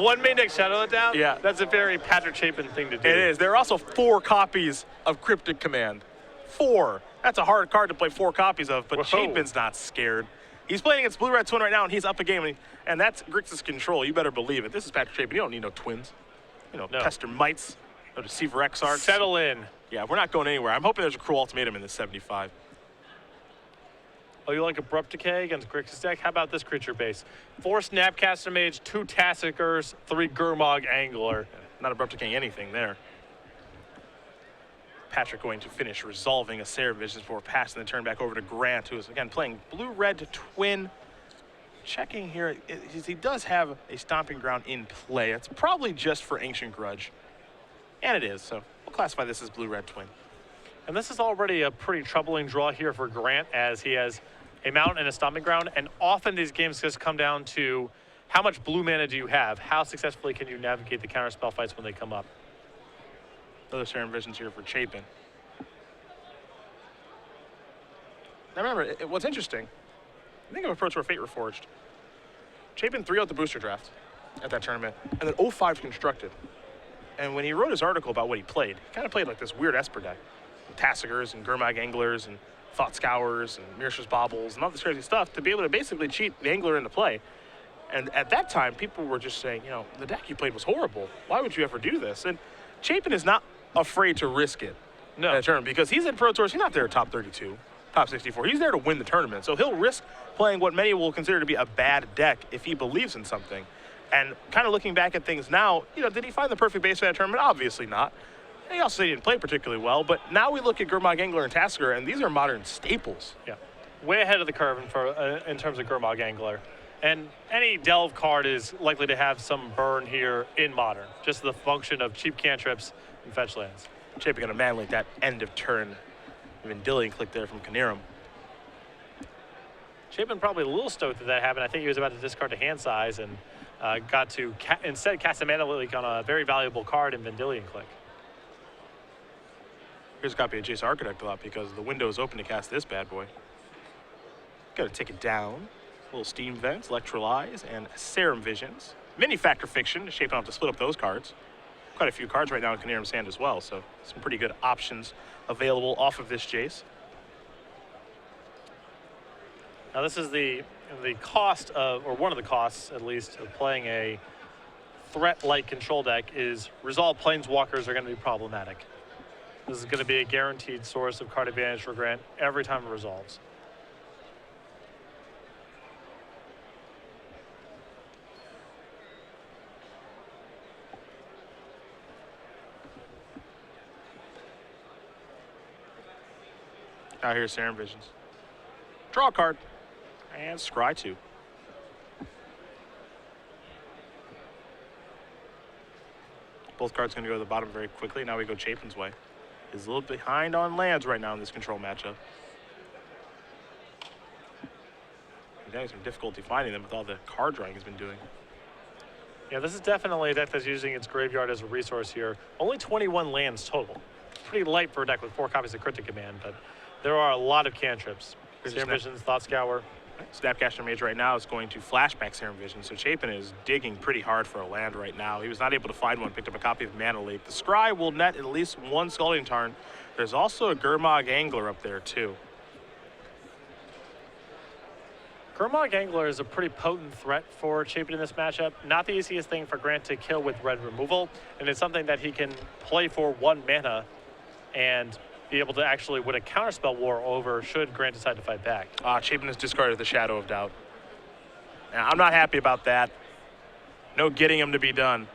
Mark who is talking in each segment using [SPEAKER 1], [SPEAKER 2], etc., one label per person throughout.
[SPEAKER 1] one Maniac Shadow down?
[SPEAKER 2] Yeah.
[SPEAKER 1] That's a very Patrick Chapin thing to do.
[SPEAKER 2] It is. There are also 4 copies of Cryptic Command. 4. That's a hard card to play 4 copies of, but Chapin's not scared. He's playing against Blue Red Twin right now, and he's up a game, and that's Grixis control. You better believe it. This is Patrick Chapin. You don't need no twins. You know, Pester Mites, no Deceiver X Arcs.
[SPEAKER 1] Settle in.
[SPEAKER 2] Yeah, we're not going anywhere. I'm hoping there's a Cruel Ultimatum in this 75.
[SPEAKER 1] Oh, you like Abrupt Decay against Grixis deck? How about this creature base? 4 Snapcaster Mage, 2 Tassikers, 3 Gurmag Angler.
[SPEAKER 2] Not Abrupt Decay anything there. Patrick going to finish resolving a Serum Visions before passing the turn back over to Grant, who is again playing Blue-Red Twin. Checking here, he does have a Stomping Ground in play. It's probably just for Ancient Grudge. And it is, so we'll classify this as Blue-Red Twin.
[SPEAKER 1] And this is already a pretty troubling draw here for Grant, as he has a Mountain and a Stomping Ground, and often these games just come down to how much blue mana do you have? How successfully can you navigate the counterspell fights when they come up?
[SPEAKER 2] Other Serum Visions here for Chapin. Now remember, what's interesting, think of a Pro Tour Fate Reforged. Chapin 3-0'd the booster draft at that tournament, and then 05 constructed. And when he wrote his article about what he played, he kind of played like this weird Esper deck. Tassikers and Gurmag Anglers and Thought Scours and Mirish's Baubles and all this crazy stuff to be able to basically cheat the Angler into play. And at that time, people were just saying, you know, the deck you played was horrible. Why would you ever do this? And Chapin is not afraid to risk it in a tournament because he's in Pro Tours. He's not there top 32, top 64. He's there to win the tournament. So he'll risk playing what many will consider to be a bad deck if he believes in something. And kind of looking back at things now, you know, did he find the perfect base for that tournament? Obviously not. He also said he didn't play particularly well, but now we look at Gurmag Angler and Tasker, and these are modern staples.
[SPEAKER 1] Yeah, way ahead of the curve in terms of Gurmag Angler. And any Delve card is likely to have some burn here in Modern, just the function of cheap cantrips and fetch lands.
[SPEAKER 2] Chapin going to manlink that end of turn Vendilion click there from Knierim.
[SPEAKER 1] Chapin probably a little stoked that happened. I think he was about to discard to hand size and got to instead cast a Mana Leak on a very valuable card in Vendilion click.
[SPEAKER 2] Here's a copy of Jace Architect a lot because the window is open to cast this bad boy. Got to take it down. Little Steam Vents, Electrolyze, and Serum Visions. Mini Factor Fiction, Chapin will have to split up those cards. Quite a few cards right now in Knierim's hand as well, so some pretty good options available off of this Jace.
[SPEAKER 1] Now this is the cost of, or one of the costs at least, of playing a threat-like control deck is Resolve Planeswalkers are going to be problematic. This is going to be a guaranteed source of card advantage for Grant every time it resolves.
[SPEAKER 2] Now here's Serum Visions. Draw a card. And scry 2. Both cards going to go to the bottom very quickly. Now we go Chapin's way. He's a little behind on lands right now in this control matchup. He's having some difficulty finding them with all the card drawing he's been doing.
[SPEAKER 1] Yeah, this is definitely a deck that's using its graveyard as a resource here. Only 21 lands total. Pretty light for a deck with 4 copies of Cryptic Command, but there are a lot of cantrips. Serum Visions, Thought Scour.
[SPEAKER 2] Snapcaster Mage right now is going to flashback Serum Vision, so Chapin is digging pretty hard for a land right now. He was not able to find one, picked up a copy of Mana Leak. The Scry will net at least 1 Scalding Tarn. There's also a Gurmag Angler up there too.
[SPEAKER 1] Gurmag Angler is a pretty potent threat for Chapin in this matchup. Not the easiest thing for Grant to kill with red removal, and it's something that he can play for 1 mana and be able to actually win a counterspell war over should Grant decide to fight back.
[SPEAKER 2] Chapin has discarded the Shadow of Doubt. Now, I'm not happy about that. No getting him to be done.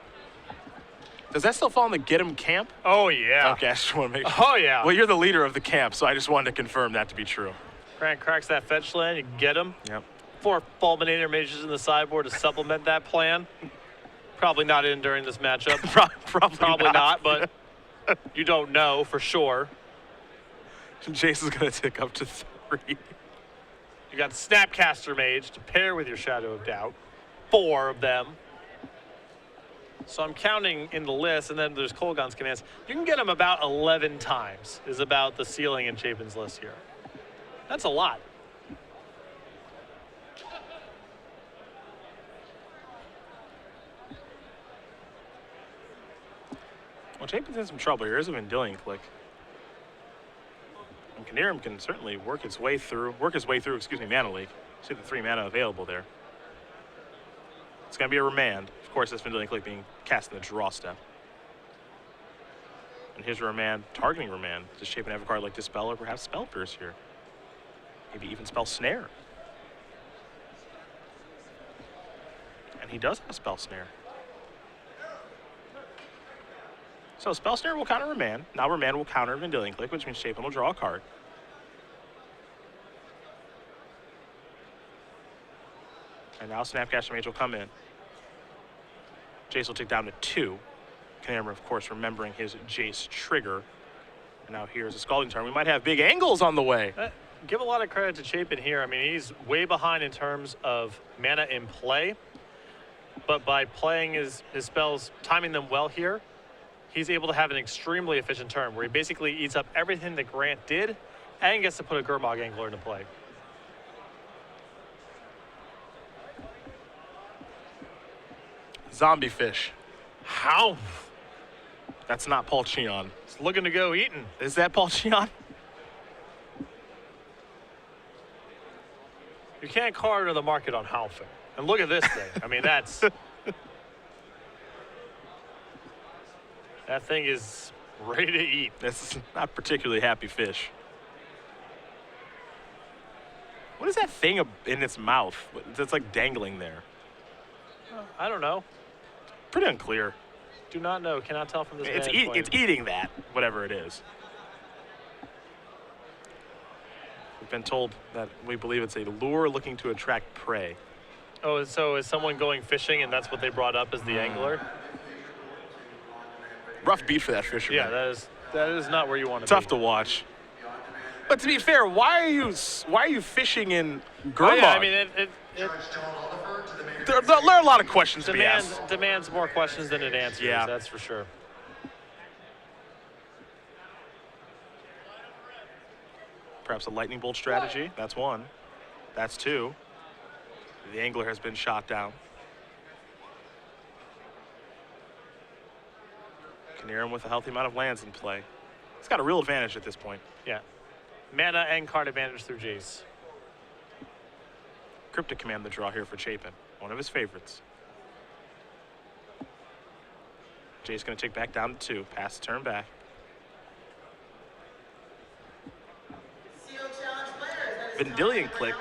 [SPEAKER 2] Does that still fall in the get him camp?
[SPEAKER 1] Oh, yeah.
[SPEAKER 2] Okay, I just want to make sure.
[SPEAKER 1] Oh, yeah.
[SPEAKER 2] Well, you're the leader of the camp, so I just wanted to confirm that to be true.
[SPEAKER 1] Grant cracks that fetch land, you get him.
[SPEAKER 2] Yep.
[SPEAKER 1] 4 Fulminator Mages in the sideboard to supplement that plan. Probably not in during this matchup. Probably not, but you don't know for sure.
[SPEAKER 2] Jace is going to tick up to 3.
[SPEAKER 1] You got Snapcaster Mage to pair with your Shadow of Doubt. 4 of them. So I'm counting in the list, and then there's Kolaghan's commands. You can get them about 11 times, is about the ceiling in Chapin's list here. That's a lot.
[SPEAKER 2] Well, Chapin's in some trouble here. Here's a Vendilion click. And Knierim can certainly work his way through, Mana Leak. See the 3 mana available there. It's going to be a remand. Of course, this Vendilion click being cast in the draw step. And here's a remand, targeting remand. Does Chapin have a card like Dispel or perhaps Spell Pierce here? Maybe even Spell Snare. And he does have Spell Snare. So Spell Snare will counter Remand. Now Remand will counter Vendilion Click, which means Chapin will draw a card. And now Snapcaster Mage will come in. Jace will take down to 2. Knierim, of course, remembering his Jace trigger. And now here's a Scalding Tarn. We might have big angles on the way.
[SPEAKER 1] Give a lot of credit to Chapin here. I mean, he's way behind in terms of mana in play. But by playing his spells, timing them well here, he's able to have an extremely efficient turn where he basically eats up everything that Grant did and gets to put a Gurmag Angler into play.
[SPEAKER 2] Zombie Fish.
[SPEAKER 1] How?
[SPEAKER 2] That's not Paul Cheon.
[SPEAKER 1] It's looking to go eaten.
[SPEAKER 2] Is that Paul Cheon?
[SPEAKER 1] You can't corner the market on Halfing. And look at this thing. I mean, that's... that thing is ready to eat.
[SPEAKER 2] This is not particularly happy fish. What is that thing in its mouth? It's like dangling there.
[SPEAKER 1] I don't know.
[SPEAKER 2] Pretty unclear.
[SPEAKER 1] Do not know. Cannot tell from this
[SPEAKER 2] It's
[SPEAKER 1] vantage point.
[SPEAKER 2] it's eating that, whatever it is. We've been told that we believe it's a lure looking to attract prey.
[SPEAKER 1] Oh, so is someone going fishing and that's what they brought up as the angler?
[SPEAKER 2] Rough beat for that fisherman.
[SPEAKER 1] Yeah, that is not where you want to be.
[SPEAKER 2] Tough to watch. But to be fair, why are you fishing in Gurmag?
[SPEAKER 1] Oh, yeah, I mean, it
[SPEAKER 2] there are a lot of questions to be asked.
[SPEAKER 1] demands more questions than it answers.
[SPEAKER 2] Yeah.
[SPEAKER 1] That's for sure.
[SPEAKER 2] Perhaps a lightning bolt strategy. That's one. That's two. The angler has been shot down. Knierim with a healthy amount of lands in play. He's got a real advantage at this point.
[SPEAKER 1] Yeah. Mana and card advantage through Jace.
[SPEAKER 2] Cryptic Command the draw here for Chapin. One of his favorites. Jay's going to take back down to 2. Pass the turn back. Vendilion click.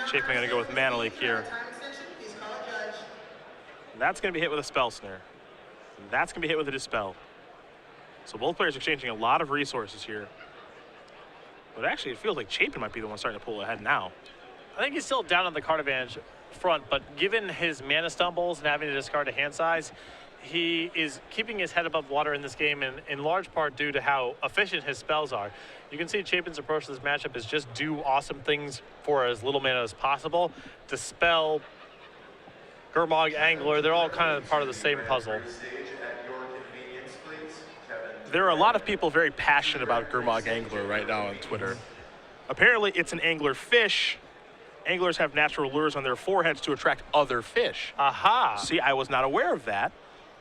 [SPEAKER 2] Chapin going to go with Mana Leak here. That's going to be hit with a Spell Snare. That's going to be hit with a Dispel. So both players exchanging a lot of resources here. But actually, it feels like Chapin might be the one starting to pull ahead now.
[SPEAKER 1] I think he's still down on the card advantage front, but given his mana stumbles and having to discard a hand size, he is keeping his head above water in this game, and in large part due to how efficient his spells are. You can see Chapin's approach to this matchup is just do awesome things for as little mana as possible. Dispel, Gurmag, Angler, they're all kind of part of the same puzzle.
[SPEAKER 2] There are a lot of people very passionate about Gurmag Angler right now on Twitter. Apparently, it's an angler fish. Anglers have natural lures on their foreheads to attract other fish.
[SPEAKER 1] Aha!
[SPEAKER 2] See, I was not aware of that.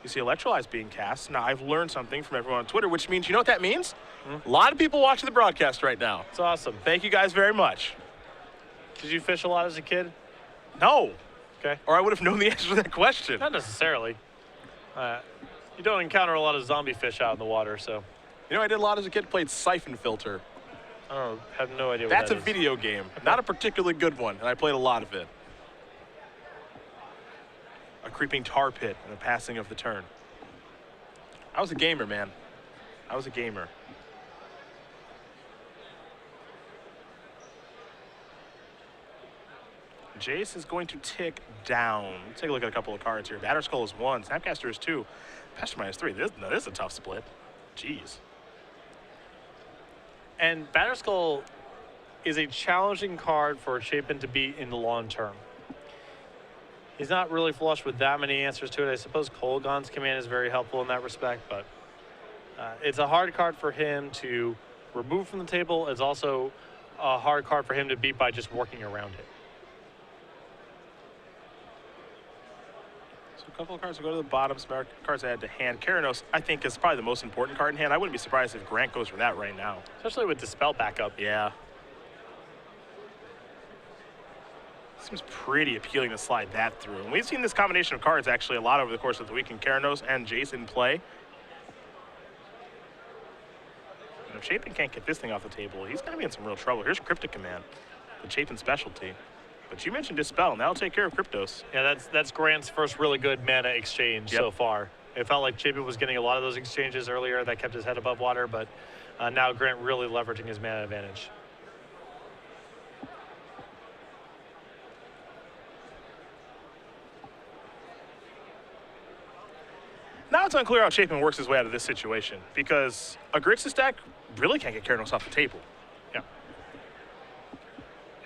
[SPEAKER 2] You see Electrolyze being cast. Now, I've learned something from everyone on Twitter, which means, you know what that means? A lot of people watching the broadcast right now.
[SPEAKER 1] It's awesome.
[SPEAKER 2] Thank you guys very much.
[SPEAKER 1] Did you fish a lot as a kid?
[SPEAKER 2] No.
[SPEAKER 1] Okay.
[SPEAKER 2] Or I would have known the answer to that question.
[SPEAKER 1] Not necessarily. You don't encounter a lot of zombie fish out in the water, so.
[SPEAKER 2] You know, I did a lot as a kid, played Siphon Filter.
[SPEAKER 1] I don't have no idea what
[SPEAKER 2] That's
[SPEAKER 1] that
[SPEAKER 2] a
[SPEAKER 1] is.
[SPEAKER 2] video game, not a particularly good one, and I played a lot of it. A creeping tar pit and a passing of the turn. I was a gamer, man. I was a gamer. Jace is going to tick down. Let's take a look at a couple of cards here. Batterskull is 1, Snapcaster is 2, Pestermine is 3. This is a tough split. Jeez.
[SPEAKER 1] And Batterskull is a challenging card for Chapin to beat in the long term. He's not really flush with that many answers to it. I suppose Kolaghan's command is very helpful in that respect, but it's a hard card for him to remove from the table. It's also a hard card for him to beat by just working around it.
[SPEAKER 2] couple of cards will go to the bottom. Some cards I had to hand. Keranos, I think, is probably the most important card in hand. I wouldn't be surprised if Grant goes for that right now.
[SPEAKER 1] Especially with Dispel backup.
[SPEAKER 2] Yeah. Seems pretty appealing to slide that through. And we've seen this combination of cards actually a lot over the course of the weekend. Keranos and Jace in play. And if Chapin can't get this thing off the table, he's going to be in some real trouble. Here's Cryptic Command, the Chapin specialty. But you mentioned Dispel, and that'll take care of Kryptos.
[SPEAKER 1] Yeah, that's Grant's first really good mana exchange
[SPEAKER 2] Yep.
[SPEAKER 1] so far. It felt like Chapin was getting a lot of those exchanges earlier that kept his head above water, but now Grant really leveraging his mana advantage.
[SPEAKER 2] Now it's unclear how Chapin works his way out of this situation, because a Grixis deck really can't get Keranos off the table.
[SPEAKER 1] Yeah.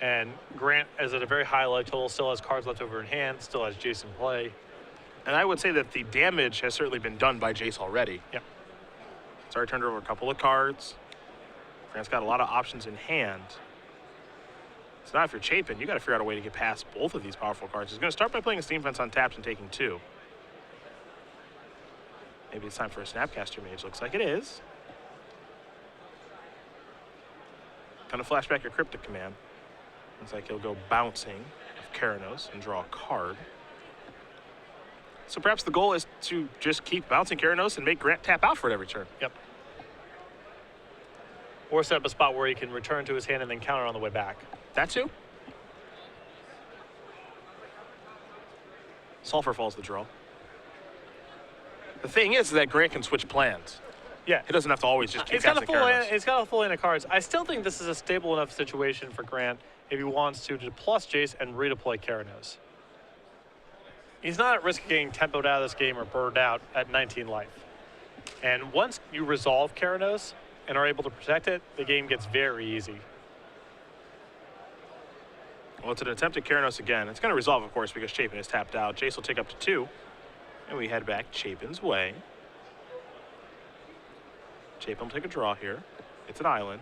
[SPEAKER 1] And Grant is at a very high life total, still has cards left over in hand, still has Jace in play.
[SPEAKER 2] And I would say that the damage has certainly been done by Jace already.
[SPEAKER 1] Yeah.
[SPEAKER 2] It's already turned over a couple of cards. Grant's got a lot of options in hand. So now if you're Chapin, you got to figure out a way to get past both of these powerful cards. He's going to start by playing a Steam Fence untapped and taking 2. Maybe it's time for a Snapcaster Mage. Looks like it is. Gonna flash back your Cryptic Command. Looks like he'll go bouncing of Keranos and draw a card. So perhaps the goal is to just keep bouncing Keranos and make Grant tap out for it every turn.
[SPEAKER 1] Yep. Or set up a spot where he can return to his hand and then counter on the way back.
[SPEAKER 2] That too. Sulfur Falls the draw. The thing is that Grant can switch plans.
[SPEAKER 1] Yeah.
[SPEAKER 2] He doesn't have to always just keep
[SPEAKER 1] It's got
[SPEAKER 2] casting
[SPEAKER 1] a full
[SPEAKER 2] Keranos.
[SPEAKER 1] it's got a full hand of cards. I still think this is a stable enough situation for Grant if he wants to plus Jace and redeploy Keranos. He's not at risk of getting tempoed out of this game or burned out at 19 life. And once you resolve Keranos and are able to protect it, the game gets very easy.
[SPEAKER 2] Well, it's an attempt at Keranos again. It's going to resolve, of course, because Chapin is tapped out. Jace will take up to 2. And we head back Chapin's way. Chapin will take a draw here. It's an island.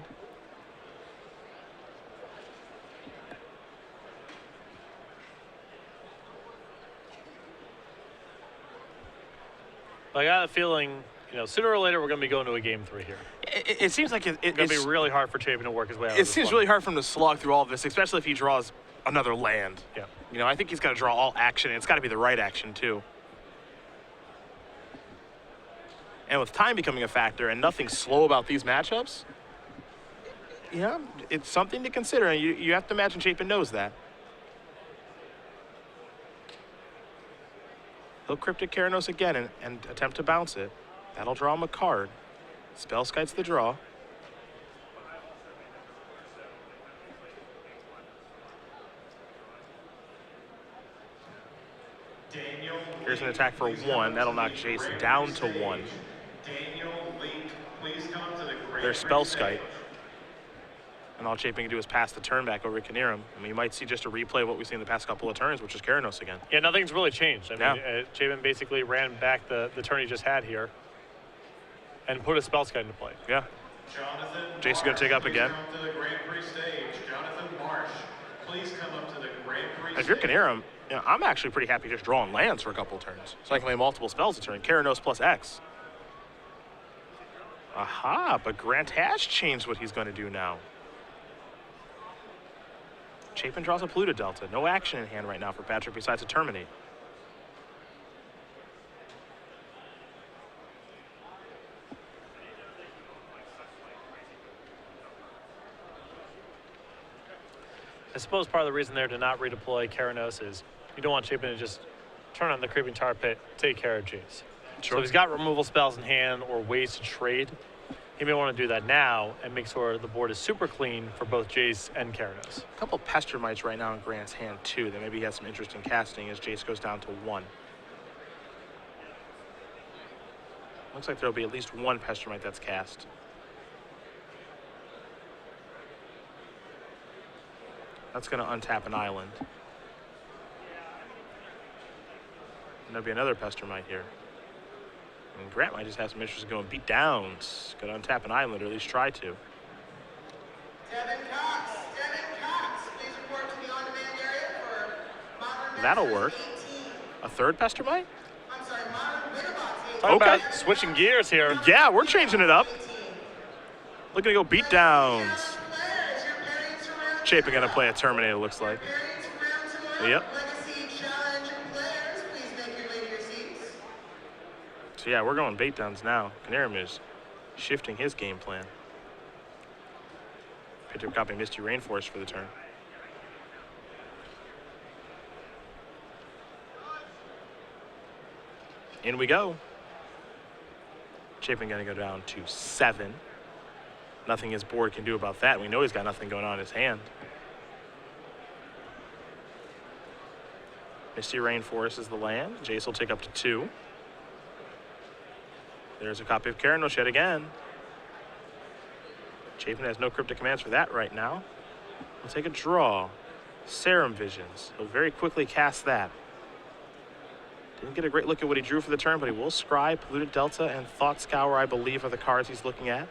[SPEAKER 1] I got a feeling, sooner or later we're going to be going to a game 3 here.
[SPEAKER 2] It seems like
[SPEAKER 1] It's going to be really hard for Chapin to work his way out of
[SPEAKER 2] It
[SPEAKER 1] this
[SPEAKER 2] seems
[SPEAKER 1] one.
[SPEAKER 2] really hard for him to slog through all of this, especially if he draws another land.
[SPEAKER 1] Yeah.
[SPEAKER 2] I think he's got to draw all action, and it's got to be the right action, too. And with time becoming a factor and nothing slow about these matchups, it's something to consider, and you have to imagine Chapin knows that. He'll Cryptic Keranos again and attempt to bounce it. That'll draw him a card. Spell Skites the draw. Here's an attack for 1. That'll knock Jace down to 1. There's Spell Skite. And all Chapin can do is pass the turn back over to Knierim. I mean, you might see just a replay of what we've seen in the past couple of turns, which is Keranos again.
[SPEAKER 1] Yeah, nothing's really changed. I mean, Chapin basically ran back the turn he just had here and put a Spell Skite into play.
[SPEAKER 2] Yeah. Jace is going to take up again. If you're Knierim, I'm actually pretty happy just drawing lands for a couple of turns. So I can play multiple spells a turn. Keranos plus X. Aha, but Grant has changed what he's going to do now. Chapin draws a Polluted Delta. No action in hand right now for Patrick besides a Terminate.
[SPEAKER 1] I suppose part of the reason there to not redeploy Keranos is you don't want Chapin to just turn on the Creeping Tar Pit, take care of Jace. So if he's got removal spells in hand or ways to trade, he may want to do that now and make sure the board is super clean for both Jace and Keranos.
[SPEAKER 2] A couple Pester Mites right now in Grant's hand too that maybe he has some interest in casting as Jace goes down to 1. Looks like there'll be at least 1 Pester Mite that's cast. That's going to untap an island. And there'll be another Pester Mite here. And Grant might just have some interest in going beat downs. Going to untap an island, or at least try to.
[SPEAKER 3] Devin Cox, please report to the on-demand area for Modern
[SPEAKER 2] That'll
[SPEAKER 3] Masters
[SPEAKER 2] work.
[SPEAKER 3] 18.
[SPEAKER 2] A third Pester Mite?
[SPEAKER 1] Talk about switching gears here.
[SPEAKER 2] Yeah, we're changing it up. Looking to go beat downs.
[SPEAKER 3] Players, you're pairing to round
[SPEAKER 2] Chapin gonna play a Terminator, looks like.
[SPEAKER 3] pairing to round 2.
[SPEAKER 2] Yep.
[SPEAKER 3] Legacy Challenge players, please make your way to your seats.
[SPEAKER 2] So yeah, we're going bait downs now. Knierim is shifting his game plan. Picked up copy Misty Rainforest for the turn. In we go. Chapin gonna go down to 7. Nothing his board can do about that. We know he's got nothing going on in his hand. Misty Rainforest is the land. Jace will take up to 2. There's a copy of Keranos yet again. Chapin has no cryptic commands for that right now. We'll take a draw. Serum Visions. He'll very quickly cast that. Didn't get a great look at what he drew for the turn, but he will scry, Polluted Delta, and Thought Scour, I believe, are the cards he's looking at.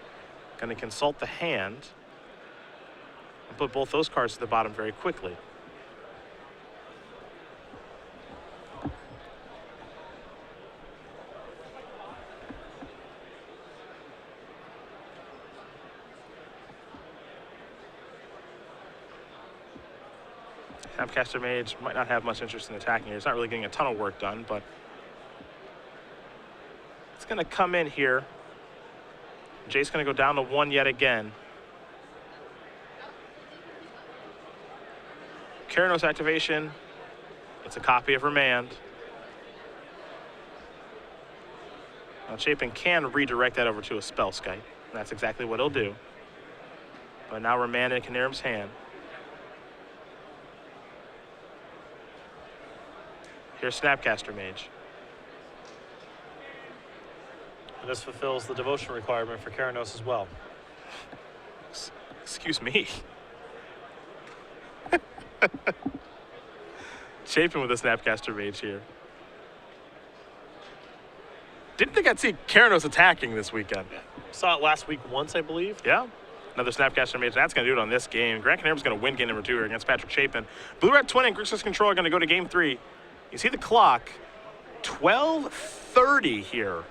[SPEAKER 2] Going to consult the hand and put both those cards to the bottom very quickly. Snapcaster Mage might not have much interest in attacking here. It's not really getting a ton of work done, but it's going to come in here. Jay's going to go down to 1 yet again. Keranos activation. It's a copy of Remand. Now Chapin can redirect that over to a Spell Skite. And that's exactly what he'll do. But now Remand in Knierim's hand. Here's Snapcaster Mage.
[SPEAKER 1] And this fulfills the devotion requirement for Keranos as well.
[SPEAKER 2] Excuse me. Chapin with a Snapcaster Mage here. Didn't think I'd see Keranos attacking this weekend.
[SPEAKER 1] Saw it last week once, I believe.
[SPEAKER 2] Yeah. Another Snapcaster Mage. That's going to do it on this game. Grant Knierim's going to win game number 2 here against Patrick Chapin. Blue-Red Twin and Grixis Control are going to go to game 3. You see the clock. 12:30 here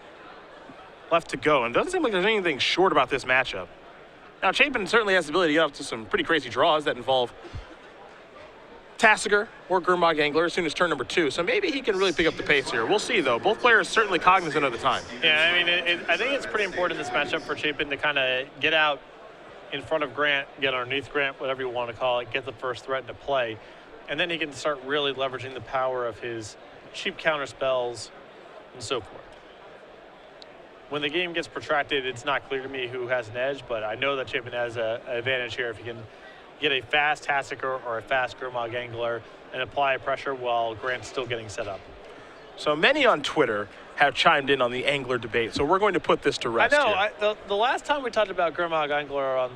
[SPEAKER 2] left to go. And it doesn't seem like there's anything short about this matchup. Now, Chapin certainly has the ability to get up to some pretty crazy draws that involve Tasigur or Gurmag Angler as soon as turn number 2. So maybe he can really pick up the pace here. We'll see, though. Both players certainly cognizant of the time.
[SPEAKER 1] Yeah, I mean, I think it's pretty important in this matchup for Chapin to kind of get out in front of Grant, get underneath Grant, whatever you want to call it, get the first threat into play. And then he can start really leveraging the power of his cheap counter spells and so forth. When the game gets protracted, it's not clear to me who has an edge, but I know that Chapin has an advantage here if he can get a fast Tasigur or a fast Gurmag Angler and apply pressure while Grant's still getting set up.
[SPEAKER 2] So many on Twitter have chimed in on the Angler debate, so we're going to put this to rest
[SPEAKER 1] I know.
[SPEAKER 2] here.
[SPEAKER 1] The last time we talked about Gurmag Angler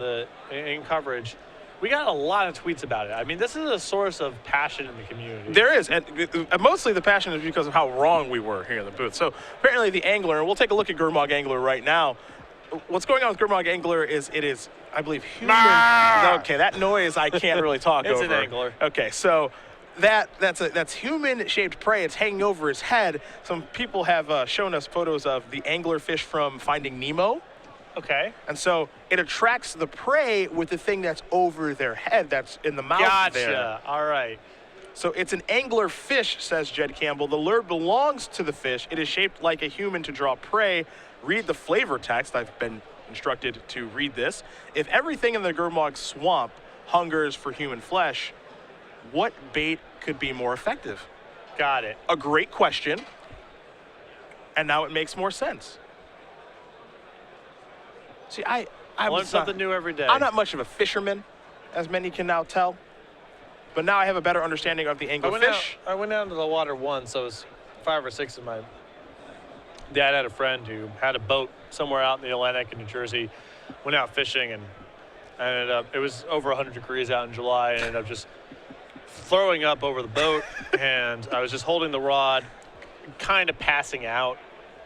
[SPEAKER 1] in coverage, we got a lot of tweets about it. I mean, this is a source of passion in the community.
[SPEAKER 2] There is, and mostly the passion is because of how wrong we were here in the booth. So apparently the Angler, and we'll take a look at Gurmag Angler right now. What's going on with Gurmag Angler is it is, I believe, human. Okay, that noise I can't really talk
[SPEAKER 1] It's
[SPEAKER 2] over.
[SPEAKER 1] an angler.
[SPEAKER 2] Okay, so that's human-shaped prey. It's hanging over his head. Some people have shown us photos of the anglerfish from Finding Nemo.
[SPEAKER 1] Okay.
[SPEAKER 2] And so it attracts the prey with the thing that's over their head, that's in the mouth there.
[SPEAKER 1] Gotcha. All right.
[SPEAKER 2] So it's an angler fish, says Jed Campbell. The lure belongs to the fish. It is shaped like a human to draw prey. Read the flavor text. I've been instructed to read this. If everything in the Gurmag swamp hungers for human flesh, what bait could be more effective?
[SPEAKER 1] Got it.
[SPEAKER 2] A great question. And now it makes more sense. See, I
[SPEAKER 1] Learn something new every day.
[SPEAKER 2] I'm not much of a fisherman, as many can now tell. But now I have a better understanding of the anglerfish.
[SPEAKER 1] I went down to the water once. I was 5 or 6, and my dad had a friend who had a boat somewhere out in the Atlantic in New Jersey. Went out fishing, and I ended up, it was over 100 degrees out in July, and ended up just throwing up over the boat. And I was just holding the rod, kind of passing out.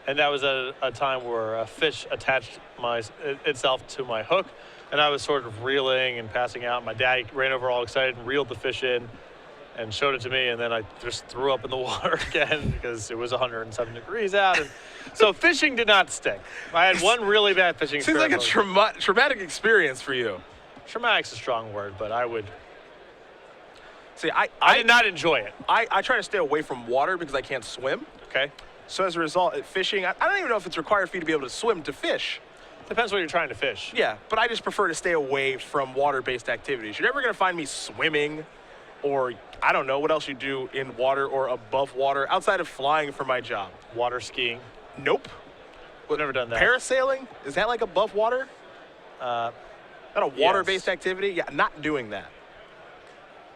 [SPEAKER 1] And that was a time where a fish attached itself to my hook, and I was sort of reeling and passing out. My dad ran over all excited and reeled the fish in, and showed it to me, and then I just threw up in the water again because it was 107 degrees out. And so fishing did not stick. I had one really bad fishing
[SPEAKER 2] Seems like a traumatic experience for you.
[SPEAKER 1] Traumatic's a strong word, but I would.
[SPEAKER 2] See,
[SPEAKER 1] I did not enjoy it.
[SPEAKER 2] I try to stay away from water because I can't swim.
[SPEAKER 1] Okay.
[SPEAKER 2] So as a result, at fishing, I don't even know if it's required for you to be able to swim to fish.
[SPEAKER 1] Depends what you're trying to fish.
[SPEAKER 2] Yeah, but I just prefer to stay away from water-based activities. You're never going to find me swimming or, I don't know, what else you do in water or above water outside of flying for my job.
[SPEAKER 1] Water skiing.
[SPEAKER 2] Nope.
[SPEAKER 1] I've never done that.
[SPEAKER 2] Parasailing? Is that like above water? Not a water-based
[SPEAKER 1] yes.
[SPEAKER 2] activity? Yeah, not doing that.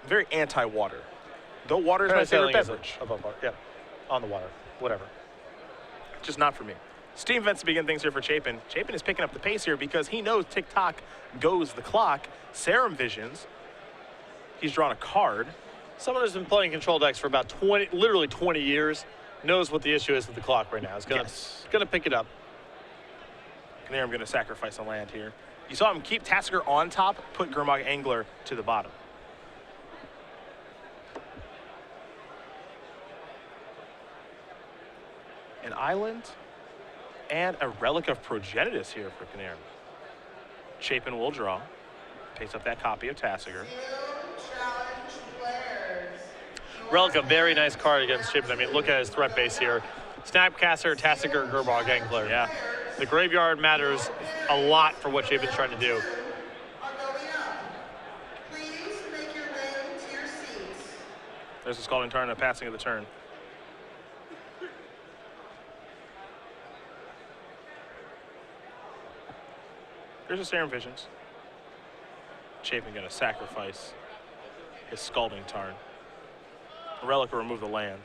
[SPEAKER 2] I'm very anti-water. Though water is my favorite
[SPEAKER 1] Parasailing is
[SPEAKER 2] beverage.
[SPEAKER 1] above water. Yeah. On the water. Whatever.
[SPEAKER 2] Just not for me. Steam vents to begin things here for Chapin. Chapin is picking up the pace here because he knows tick-tock goes the clock. Serum visions. He's drawn a card.
[SPEAKER 1] Someone who's been playing control decks for about literally 20 years, knows what the issue is with the clock right now. He's gonna pick it up.
[SPEAKER 2] Knierim going to sacrifice a land here. You saw him keep Tasker on top, put Gurmag Angler to the bottom. An island and a relic of Progenitus here for Knierim. Chapin will draw. Takes up that copy of Tassiger.
[SPEAKER 3] Challenge players.
[SPEAKER 1] Relic, a very nice card against Chapin. I mean, look at his threat base here. Snapcaster, Tassiger, Gurmag Angler.
[SPEAKER 2] Yeah.
[SPEAKER 1] The graveyard matters a lot for what Chapin's trying to do.
[SPEAKER 3] Are going up. Please make your way to your seats.
[SPEAKER 2] There's a Scalding Tarn and a passing of the turn. Here's a Serum Visions. Chapin going to sacrifice his Scalding Tarn. The Relic will remove the land.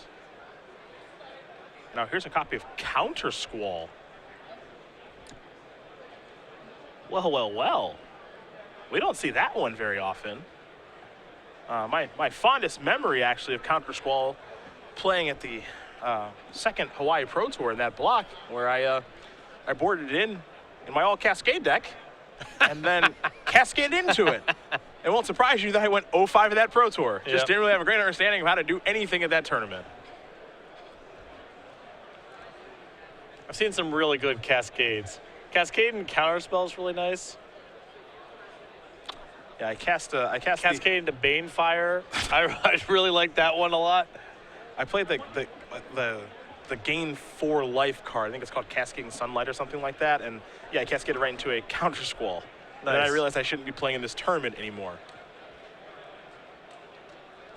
[SPEAKER 2] Now here's a copy of Counter Squall. Well, well, well. We don't see that one very often. My fondest memory, actually, of Counter Squall playing at the second Hawaii Pro Tour in that block, where I boarded it in my all Cascade deck, and then cascaded into it. It won't surprise you that I went 0-5 at that Pro Tour. Just
[SPEAKER 1] Yep.
[SPEAKER 2] didn't really have a great understanding of how to do anything at that tournament.
[SPEAKER 1] I've seen some really good cascades. Cascade and counterspell is really nice.
[SPEAKER 2] Yeah, I cast the
[SPEAKER 1] Cascade into Banefire. I really like that one a lot.
[SPEAKER 2] I played the gain 4 life card. I think it's called Cascading Sunlight or something like that. And yeah, I cascaded right into a Counter Squall. And then I
[SPEAKER 1] Nice.
[SPEAKER 2] realized I shouldn't be playing in this tournament anymore.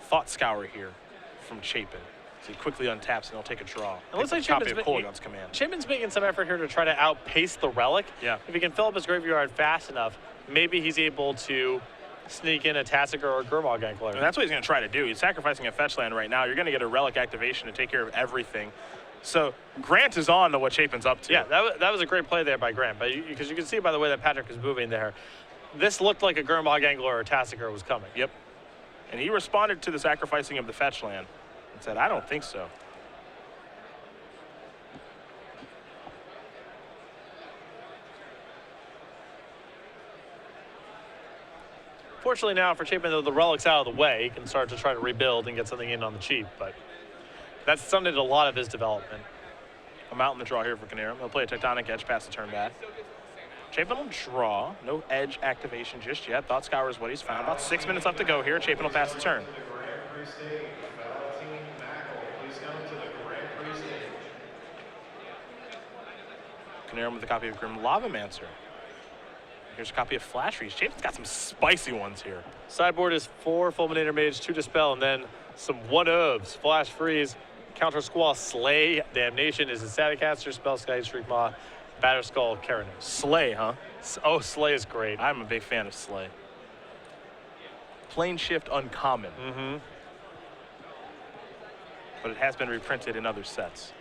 [SPEAKER 2] Thought Scour here from Chapin. So he quickly untaps and he'll take a draw.
[SPEAKER 1] It looks like
[SPEAKER 2] Takes a copy
[SPEAKER 1] Chapin's
[SPEAKER 2] of Kolaghan's command.
[SPEAKER 1] Chapin's making some effort here to try to outpace the Relic.
[SPEAKER 2] Yeah.
[SPEAKER 1] If he can fill up his graveyard fast enough, maybe he's able to sneak in a Tassiger or a Gurmag Angler.
[SPEAKER 2] And that's what he's going to try to do. He's sacrificing a fetch land right now. You're going to get a Relic activation to take care of everything. So Grant is on to what Chapin's up to.
[SPEAKER 1] Yeah, that was a great play there by Grant, but because you can see by the way that Patrick is moving there, this looked like a Gurmag Angler or a Tassiger was coming.
[SPEAKER 2] Yep. And he responded to the sacrificing of the fetch land and said, I don't think so.
[SPEAKER 1] Fortunately now for Chapin, though the Relic's out of the way, he can start to try to rebuild and get something in on the cheap, but that's stunted a lot of his development.
[SPEAKER 2] A mountain to draw here for Knierim. He'll play a Tectonic Edge past the turn back. Chapin will draw. No edge activation just yet. Thought Scour is what he's found. About 6 minutes left to go here. Chapin will pass the turn. Knierim with a copy of Grim Lavamancer. Here's a copy of Flash Freeze. Chapin's got some spicy ones here.
[SPEAKER 1] Sideboard is 4 Fulminator Mage, 2 Dispel, and then some 1-ofs. Flash Freeze, Counter Squall, Slay, Damnation is a Staticaster, Spell Sky, Shriek Maw, Batter Skull, Keranos.
[SPEAKER 2] Slay, huh?
[SPEAKER 1] Oh, Slay is great.
[SPEAKER 2] I'm a big fan of Slay. Plane Shift uncommon.
[SPEAKER 1] Mm-hmm.
[SPEAKER 2] But it has been reprinted in other sets.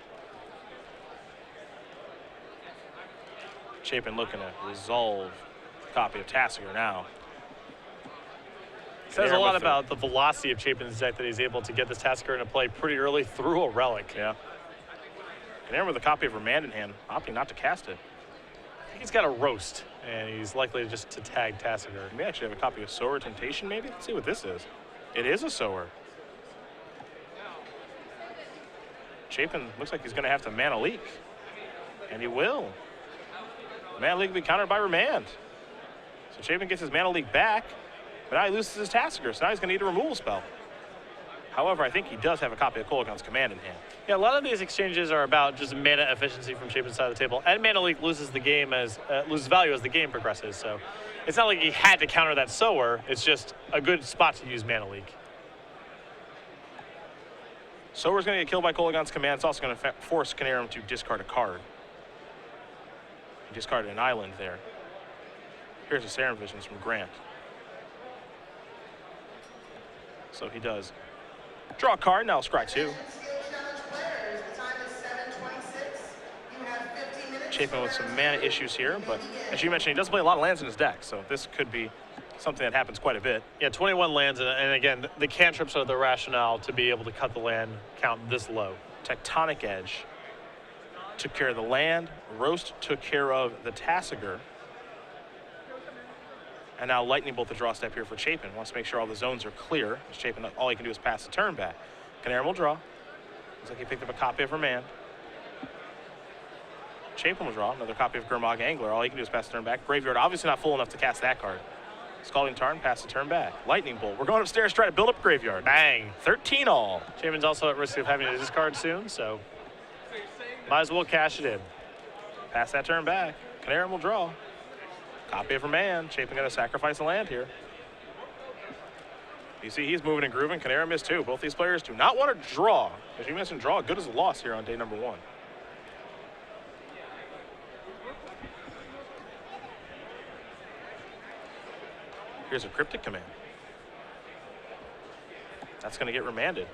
[SPEAKER 2] Chapin looking to resolve copy of Tassiger now.
[SPEAKER 1] Says a
[SPEAKER 2] Knierim
[SPEAKER 1] lot
[SPEAKER 2] with
[SPEAKER 1] about the velocity of Chapin's deck that he's able to get this Tasker into play pretty early through a Relic.
[SPEAKER 2] Yeah. Knierim with a copy of Remand in hand, opting not to cast it.
[SPEAKER 1] I think he's got a Roast, and he's likely just to tag Tasker.
[SPEAKER 2] We may actually have a copy of Sower Temptation, maybe? Let's see what this is. It is a Sower. Chapin looks like he's going to have to mana leak. And he will. Mana leak will be countered by remand. So Chapin gets his mana leak back, but now he loses his Tassiger, so now he's going to need a removal spell. However, I think he does have a copy of Kolaghan's Command in hand.
[SPEAKER 1] Yeah, a lot of these exchanges are about just mana efficiency from Chapin's side of the table, and mana leak loses the game loses value as the game progresses. So it's not like he had to counter that sower. It's just a good spot to use mana leak.
[SPEAKER 2] Sower's going to get killed by Kolaghan's Command. It's also going to force Knierim to discard a card. He discarded an island there. Here's the Serum Visions from Grant. So he does draw a card, now scry 2. Chapin with some mana issues here, but as you mentioned, he does play a lot of lands in his deck, so this could be something that happens quite a bit.
[SPEAKER 1] Yeah, 21 lands, and again, the cantrips are the rationale to be able to cut the land count this low.
[SPEAKER 2] Tectonic Edge took care of the land. Roast took care of the Tassiger. And now Lightning Bolt, the draw step here for Chapin. Wants to make sure all the zones are clear. Chapin, all he can do is pass the turn back. Knierim will draw. Looks like he picked up a copy of Remand. Chapin will draw another copy of Gurmag Angler. All he can do is pass the turn back. Graveyard obviously not full enough to cast that card. Scalding Tarn, pass the turn back. Lightning Bolt. We're going upstairs, try to build up Graveyard.
[SPEAKER 1] Bang.
[SPEAKER 2] 13 all.
[SPEAKER 1] Chapin's also at risk of having to discard soon, so might as well cash it in.
[SPEAKER 2] Pass that turn back. Knierim will draw. Copy of Remand. Chapin got to sacrifice a land here. You see he's moving and grooving. Knierim is too. Both these players do not want to draw. As you mentioned, draw good as a loss here on day number 1. Here's a Cryptic Command. That's going to get remanded.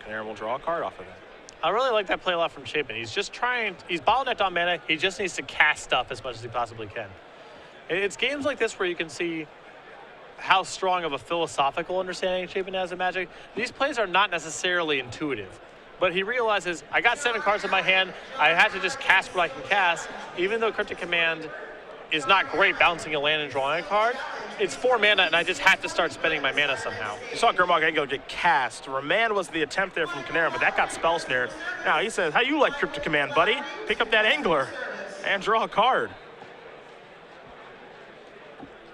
[SPEAKER 2] Knierim will draw a card off of that.
[SPEAKER 1] I really like that play a lot from Chapin. He's just he's bottlenecked on mana. He just needs to cast stuff as much as he possibly can. It's games like this where you can see how strong of a philosophical understanding Chapin has of Magic. These plays are not necessarily intuitive, but he realizes, I got 7 cards in my hand, I have to just cast what I can cast. Even though Cryptic Command is not great bouncing a land and drawing a card, it's 4 mana, and I just have to start spending my mana somehow.
[SPEAKER 2] You saw Gurmag Angler get cast. Remand was the attempt there from Knierim, but that got spell snared. Now he says, how you like Cryptic Command, buddy? Pick up that Angler and draw a card.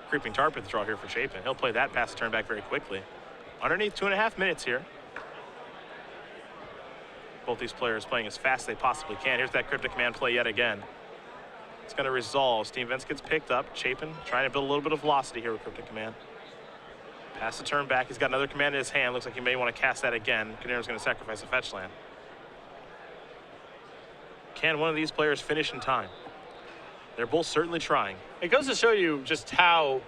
[SPEAKER 2] Creeping Tar Pit draw here for Chapin. He'll play that, pass the turn back very quickly. Underneath 2.5 minutes here. Both these players playing as fast as they possibly can. Here's that Cryptic Command play yet again. It's going to resolve. Steam Vents gets picked up. Chapin trying to build a little bit of velocity here with Cryptic Command. Pass the turn back. He's got another command in his hand. Looks like he may want to cast that again. Knierim's going to sacrifice a fetch land. Can one of these players finish in time? They're both certainly trying.
[SPEAKER 1] It goes to show you just how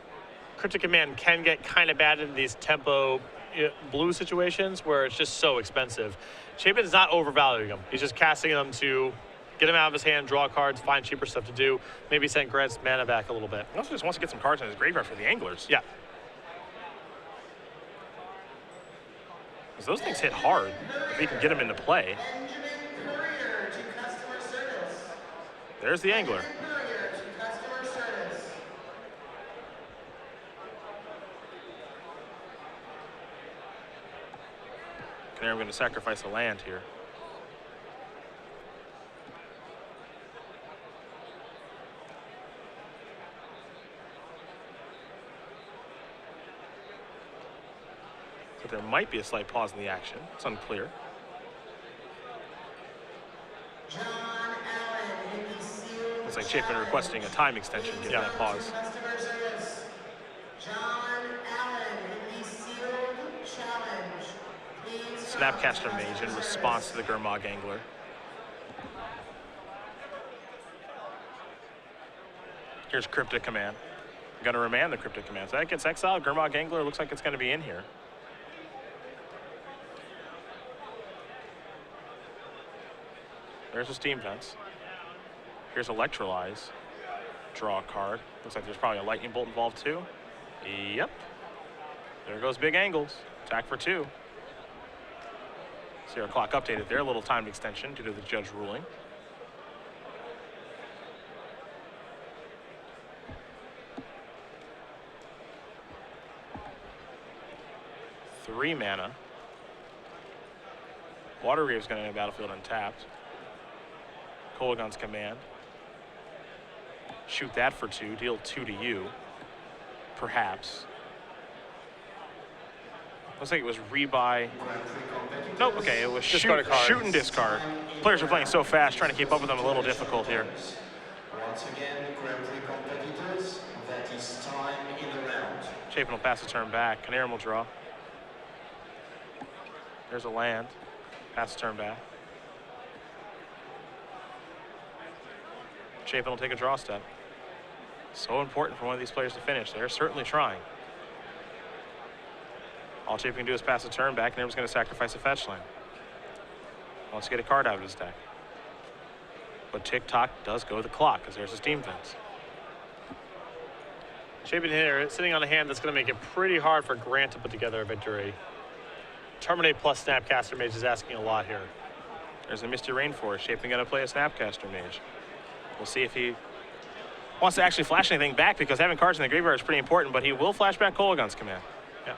[SPEAKER 1] Cryptic Command can get kind of bad in these tempo blue situations where it's just so expensive. Chapin is not overvaluing them. He's just casting them to get him out of his hand, draw cards, find cheaper stuff to do, maybe send Grant's mana back a little bit.
[SPEAKER 2] He also just wants to get some cards in his graveyard for the Anglers.
[SPEAKER 1] Yeah.
[SPEAKER 2] Because those things hit hard if he can get them into play. There's the Angler. Knierim going to sacrifice a land here. But there might be a slight pause in the action. It's unclear. Looks like Chapin requesting a time extension given that pause. Snapcaster Mage in response to the Gurmag Angler. Here's Cryptic Command. Going to remand the Cryptic Command. So that gets exiled. Gurmag Angler looks like it's going to be in here. There's a Steam Vents. Here's Electrolyze. Draw a card. Looks like there's probably a Lightning Bolt involved too. Yep. There goes Big Angles. Attack for 2. See our clock updated there. A little time extension due to the judge ruling. Three mana. Watergrave's going to enter battlefield untapped. Kolaghan's command. Shoot that for 2. Deal 2 to you. Perhaps. Looks like it was rebuy. Nope, okay, it was
[SPEAKER 1] Discard a card.
[SPEAKER 2] shoot and discard. Players are playing so fast, trying to keep up with them a little difficult here.
[SPEAKER 3] Once again, Grand Prix competitors, that is time in the round.
[SPEAKER 2] Chapin will pass the turn back. Knierim will draw. There's a land. Pass the turn back. Chapin will take a draw step. So important for one of these players to finish. They're certainly trying. All Chapin can do is pass the turn back. Knierim's going to sacrifice a fetch land. Wants to get a card out of his deck. But tick-tock does go to the clock because there's a steam fence.
[SPEAKER 1] Chapin here sitting on a hand that's going to make it pretty hard for Grant to put together a victory. Terminate plus Snapcaster Mage is asking a lot here.
[SPEAKER 2] There's a Misty Rainforest. Chapin going to play a Snapcaster Mage. We'll see if he wants to actually flash anything back because having cards in the graveyard is pretty important, but he will flash back Kolaghan's command.
[SPEAKER 1] Yeah.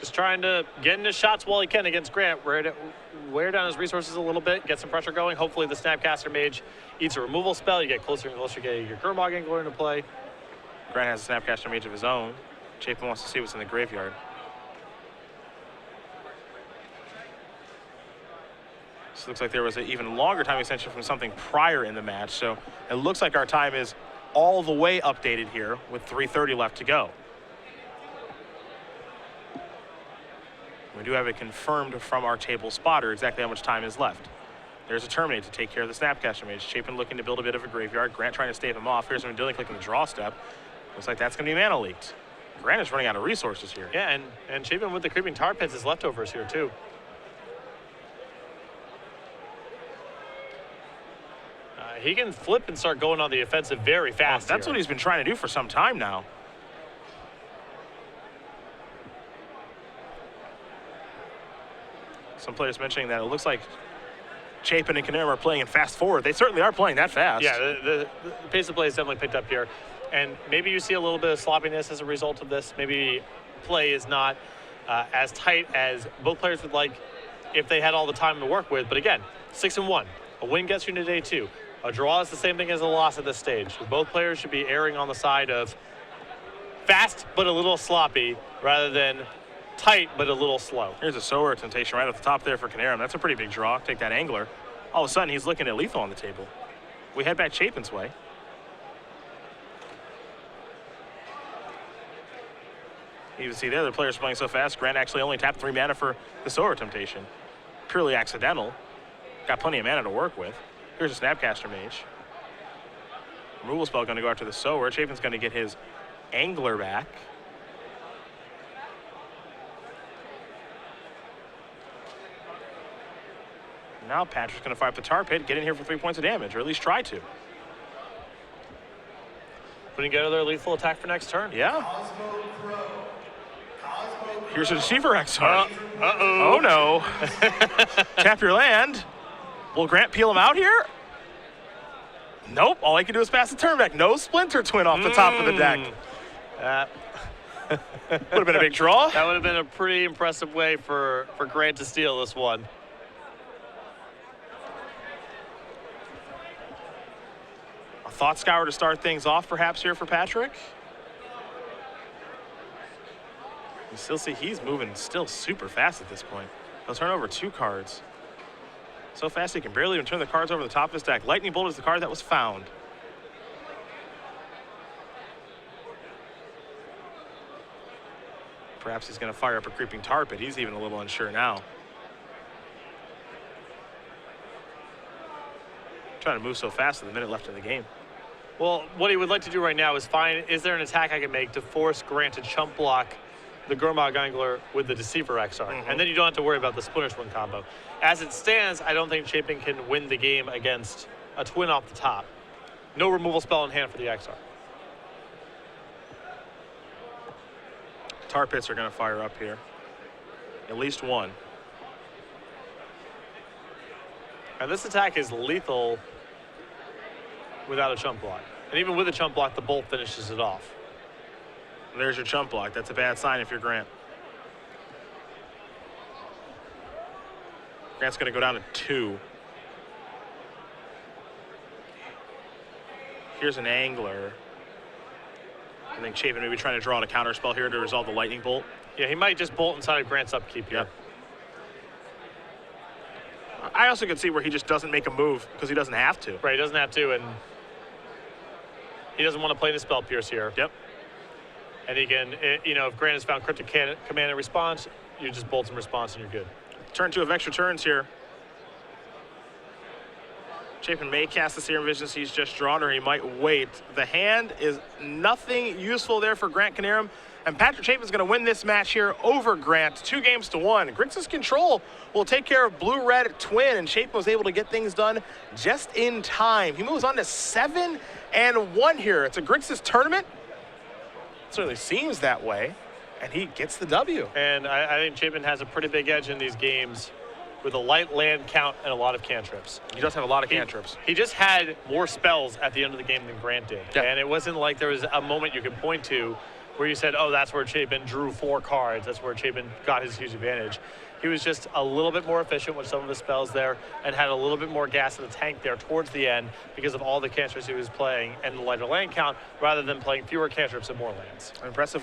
[SPEAKER 1] Just trying to get into shots while he can against Grant. Wear down his resources a little bit, get some pressure going. Hopefully the Snapcaster Mage eats a removal spell. You get closer and closer to getting your Gurmag Angler into play.
[SPEAKER 2] Grant has a Snapcaster Mage of his own. Chapin wants to see what's in the graveyard. This looks like there was an even longer time extension from something prior in the match, so it looks like our time is all the way updated here with 3:30 left to go. We do have it confirmed from our table spotter exactly how much time is left. There's a Terminate to take care of the Snapcaster Mage. Chapin looking to build a bit of a graveyard. Grant trying to stave him off. Here's him dealing, clicking the draw step. Looks like that's going to be mana leaked. Grant is running out of resources here.
[SPEAKER 1] Yeah, and Chapin with the Creeping Tar Pits is leftovers here too. He can flip and start going on the offensive very fast.
[SPEAKER 2] That's what he's been trying to do for some time now. Some players mentioning that it looks like Chapin and Knierim are playing in fast forward. They certainly are playing that fast.
[SPEAKER 1] Yeah, the pace of play is definitely picked up here. And maybe you see a little bit of sloppiness as a result of this. Maybe play is not as tight as both players would like if they had all the time to work with. But again, 6-1. A win gets you into day 2. A draw is the same thing as a loss at this stage. Both players should be erring on the side of fast but a little sloppy rather than tight but a little slow.
[SPEAKER 2] Here's a Sower Temptation right off the top there for Knierim. That's a pretty big draw. Take that Angler. All of a sudden, he's looking at lethal on the table. We head back Chapin's way. You can see there, the players playing so fast. Grant actually only tapped 3 mana for the Sower Temptation. Purely accidental. Got plenty of mana to work with. Here's a Snapcaster Mage. Removal spell going to go after the Sower. Chapin's going to get his Angler back. Now Patrick's going to fire up the Tar Pit, get in here for 3 points of damage, or at least try to.
[SPEAKER 1] Putting together their lethal attack for next turn.
[SPEAKER 2] Yeah.
[SPEAKER 3] Cosmo Crow. Cosmo Crow.
[SPEAKER 2] Here's a Deceiver Exarch.
[SPEAKER 1] Uh-oh.
[SPEAKER 2] Oh no. Tap your land. Will Grant peel him out here? Nope. All I can do is pass the turn back. No Splinter Twin off the top of the deck. Would have been a big draw.
[SPEAKER 1] That would have been a pretty impressive way for Grant to steal this one.
[SPEAKER 2] A Thought Scour to start things off perhaps here for Patrick. You still see he's moving still super fast at this point. He'll turn over 2 cards. So fast he can barely even turn the cards over the top of his deck. Lightning Bolt is the card that was found. Perhaps he's going to fire up a Creeping Tar Pit. He's even a little unsure now. Trying to move so fast with a minute left in the game.
[SPEAKER 1] Well, what he would like to do right now is find, is there an attack I can make to force Grant to chump block the Gurmag Angler with the Deceiver Exarch? And then you don't have to worry about the Splinter Twin combo. As it stands, I don't think Chapin can win the game against a twin off the top. No removal spell in hand for the Exarch.
[SPEAKER 2] Tar Pits are going to fire up here. At least one.
[SPEAKER 1] And this attack is lethal without a chump block. And even with a chump block, the bolt finishes it off.
[SPEAKER 2] There's your chump block. That's a bad sign if you're Grant. Grant's going to go down to 2. Here's an angler. I think Chapin may be trying to draw on a counter spell here to resolve the lightning bolt.
[SPEAKER 1] Yeah, he might just bolt inside of Grant's upkeep here.
[SPEAKER 2] Yep. I also could see where he just doesn't make a move because he doesn't have to.
[SPEAKER 1] Right, he doesn't have to, and he doesn't want to play the Spell Pierce here.
[SPEAKER 2] Yep.
[SPEAKER 1] And he can, if Grant has found Cryptic Command and response, you just bolt in response and you're good.
[SPEAKER 2] Turn 2 of extra turns here. Chapin may cast the Serum Visions he's just drawn, or he might wait. The hand is nothing useful there for Grant Knierim. And Patrick Chapin's going to win this match here over Grant, 2-1. Grixis Control will take care of Blue-Red Twin, and Chapin was able to get things done just in time. He moves on to 7-1 here. It's a Grixis tournament. It certainly seems that way, and he gets the W.
[SPEAKER 1] And I think Chapin has a pretty big edge in these games with a light land count and a lot of cantrips.
[SPEAKER 2] He does have a lot of cantrips.
[SPEAKER 1] He just had more spells at the end of the game than Grant did.
[SPEAKER 2] Yeah.
[SPEAKER 1] And it wasn't like there was a moment you could point to where you said, oh, that's where Chapin drew 4 cards. That's where Chapin got his huge advantage. He was just a little bit more efficient with some of his spells there and had a little bit more gas in the tank there towards the end because of all the cantrips he was playing and the lighter land count rather than playing fewer cantrips and more lands.
[SPEAKER 2] Impressive win.